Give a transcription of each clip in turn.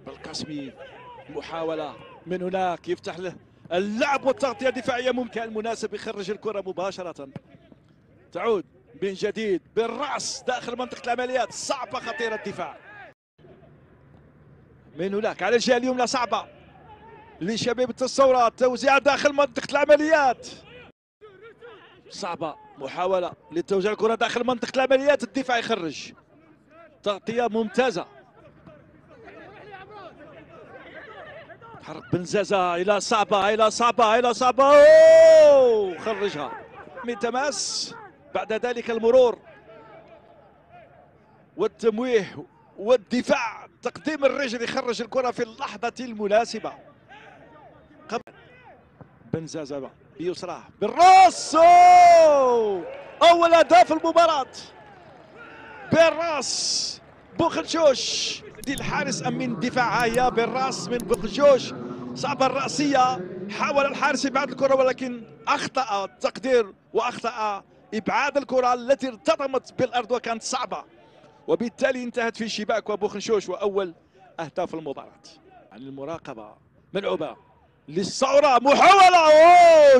بالقاسمي محاولة من هناك يفتح له اللعب والتغطية الدفاعية ممكن المناسب يخرج الكرة مباشرة. تعود من جديد بالرأس داخل منطقة العمليات، صعبة خطيرة الدفاع. من هناك على الجهة اليمنى صعبة لشبيبة الثورة، توزيع داخل منطقة العمليات صعبة، محاولة لتوزيع الكرة داخل منطقة العمليات، الدفاع يخرج، تغطية ممتازة. حرك بنزازة إلى صعبة إلى صعبة إلى صعبة، أوه خرجها من تماس. بعد ذلك المرور والتمويه والدفاع، تقديم الرجل يخرج الكرة في اللحظة المناسبة. بنزازة بيسراه بالراس، أول أهداف المباراة بالراس. بوخنشوش دي الحارس أم من دفاع، هي بالراس من بوخنشوش، صعبة الرأسية. حاول الحارس إبعاد الكرة ولكن أخطأ التقدير وأخطأ إبعاد الكرة التي ارتطمت بالأرض وكانت صعبة، وبالتالي انتهت في شباك وبوخنشوش وأول أهداف المباراة. عن المراقبة ملعوبة للثورة، محاولة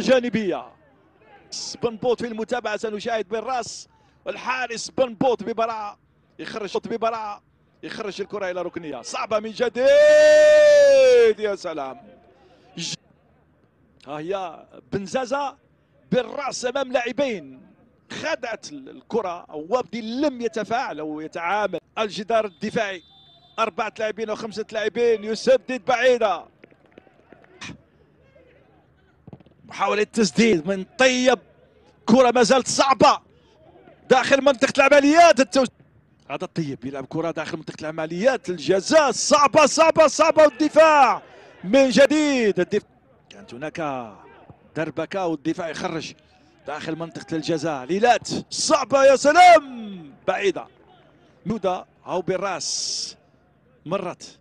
جانبية. بنبوط في المتابعة، سنشاهد بالراس والحارس بنبوط ببراعة يخرج الكرة إلى ركنية صعبة من جديد. يا سلام، ها هي بنزازة بالراس أمام لاعبين، خدعت الكرة وابدي لم يتفاعل أو يتعامل. الجدار الدفاعي 4 لاعبين أو 5 لاعبين، يسدد بعيدة، محاولة تسديد من طيب، كرة ما زالت صعبة داخل منطقة العمليات. هذا الطيب يلعب كرة داخل منطقة العمليات، الجزاء صعبة صعبة صعبة، والدفاع من جديد. كانت هناك دربكة والدفاع يخرج داخل منطقة الجزاء. ليلات صعبة، يا سلام، بعيدة نودا أو بالراس، مرت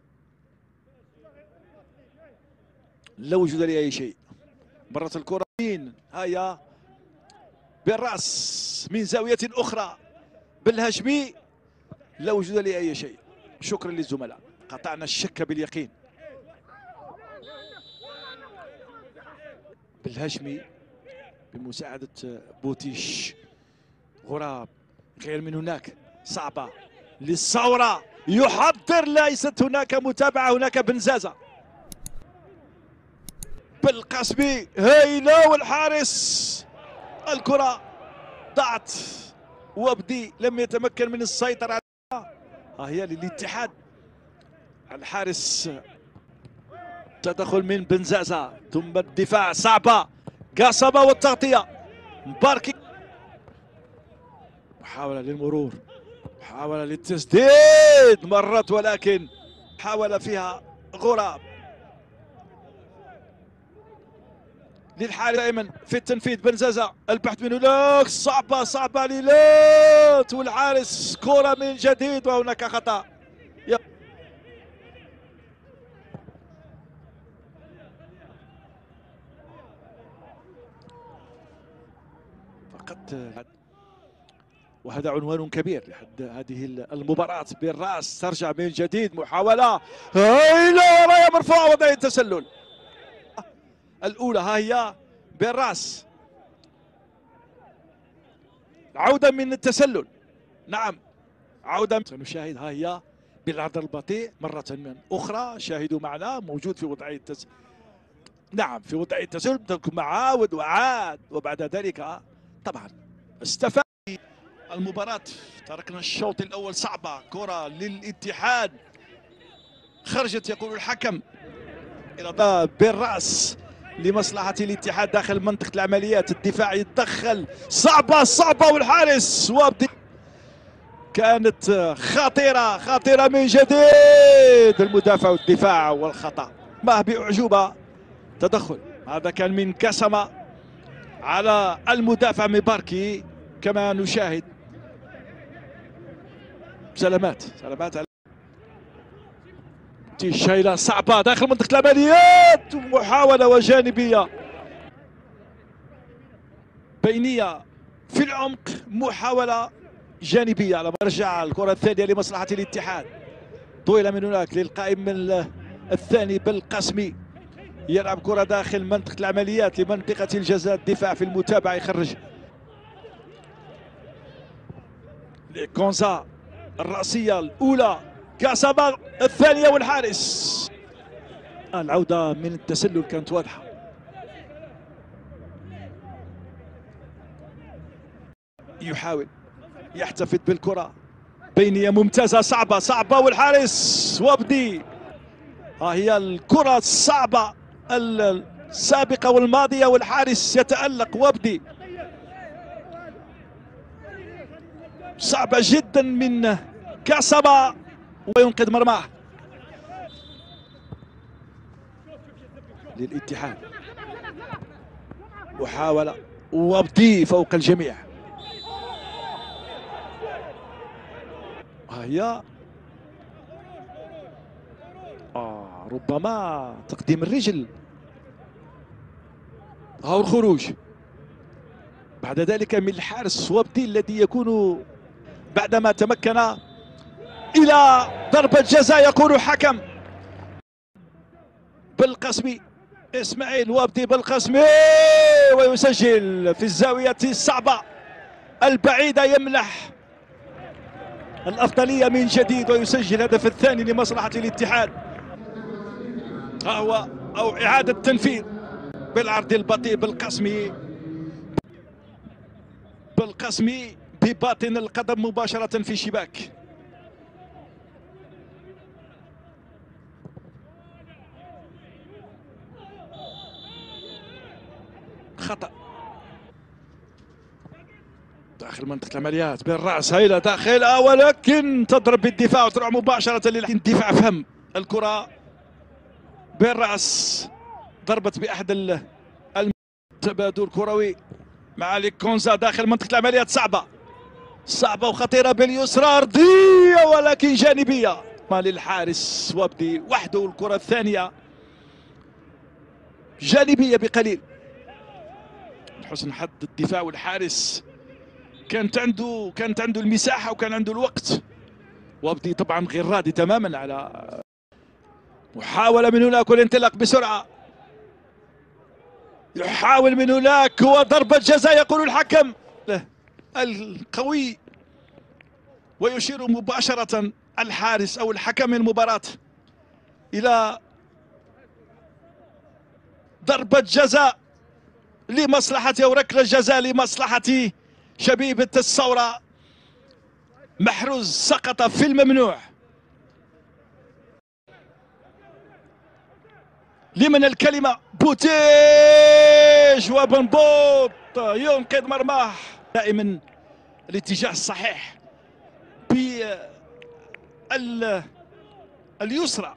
لا وجود لأي شيء، مرت الكرة هيا بالراس من زاوية أخرى بالهجمي، لا وجود لأي شيء. شكرا للزملاء، قطعنا الشك باليقين. بالهجمي بمساعدة بوتيش، غراب غير من هناك، صعبة للثورة، يحضر، ليست هناك متابعة، هناك بنزازة. بالقاسمي هايلة والحارس، الكرة ضاعت وابدي لم يتمكن من السيطرة عليها. ها هي للاتحاد، الحارس تدخل من بنزازة ثم الدفاع صعبة، قصبة والتغطية مباركي، محاولة للمرور، محاولة للتسديد، مرت ولكن حاول فيها غراب. للحارس دائما في التنفيذ بنزازة، البحث من هناك، صعبة صعبة ليلات، والحارس كرة من جديد وهناك خطأ. فقط، وهذا عنوان كبير لحد هذه المباراة. بالراس ترجع من جديد، محاولة هايلة، راية مرفوعة، وضعية التسلل الأولى. ها هي بالراس، عودة من التسلل، نعم عودة. سنشاهد ها هي بالعرض البطيء مرة من أخرى، شاهدوا معنا، موجود في وضعية نعم في وضعية التسلل، معاود وعاد، وبعد ذلك طبعا استفاد المباراة. تركنا الشوط الأول صعبة، كرة للاتحاد خرجت يقول الحكم إلى بالرأس لمصلحة الاتحاد داخل منطقة العمليات، الدفاع يتدخل، صعبة صعبة، والحارس وابدي كانت خطيرة خطيرة من جديد، المدافع والدفاع والخطأ ما بأعجوبة. تدخل هذا كان من كسمة على المدافع مباركي كما نشاهد. سلامات على شيلة صعبة داخل منطقة العمليات، محاولة وجانبية بينية في العمق، محاولة جانبية. لما رجع الكرة الثانية لمصلحة الاتحاد، طويلة من هناك للقائم الثاني بالقسمي، يلعب كرة داخل منطقة العمليات لمنطقة الجزاء، الدفاع في المتابعة يخرج كونزا الرأسية الأولى، كاسابا الثانية والحارس. العودة من التسلل كانت واضحة. يحاول يحتفظ بالكرة، بينية ممتازة صعبة والحارس وابدي. ها هي الكرة الصعبة السابقة والماضية والحارس يتألق وابدي. صعبة جدا من كاسابا وينقذ مرماه للاتحاد. محاولة وابدي فوق الجميع. ها هي ربما تقديم الرجل. ها الخروج بعد ذلك من الحارس وابدي الذي يكون بعدما تمكن إلى ضربة جزاء. يقول حكم بالقسمي إسماعيل وابدي بالقسمي ويسجل في الزاوية الصعبة البعيدة، يمنح الأفضلية من جديد ويسجل الهدف الثاني لمصلحة الاتحاد. ها هو أو إعادة تنفيذ بالعرض البطيء بالقسمي بباطن القدم مباشرة في الشباك. خطأ داخل منطقة العمليات بالرأس، هيلة داخلها ولكن تضرب بالدفاع وتروح مباشرة للدفاع. فهم الكرة بالرأس، ضربت بأحد التبادل كروي مع كونزا داخل منطقة العمليات. صعبة وخطيرة باليسرى، أرضية ولكن جانبية ما للحارس وابدي وحده. الكرة الثانية جانبية بقليل. حسن حد الدفاع والحارس كانت عنده المساحة وكان عنده الوقت. وابدي طبعا غير راضي تماما على محاولة من هناك والانطلاق بسرعة. يحاول من هناك وضربة جزاء يقول الحكم القوي، ويشير مباشرة الحارس أو الحكم المباراة إلى ضربة جزاء لمصلحة أو ركلة جزاء لمصلحة شبيبة الثورة. محروز سقط في الممنوع. لمن الكلمة بوتيج وبنبوط ينقذ مرماه. دائما الاتجاه الصحيح باليسرى.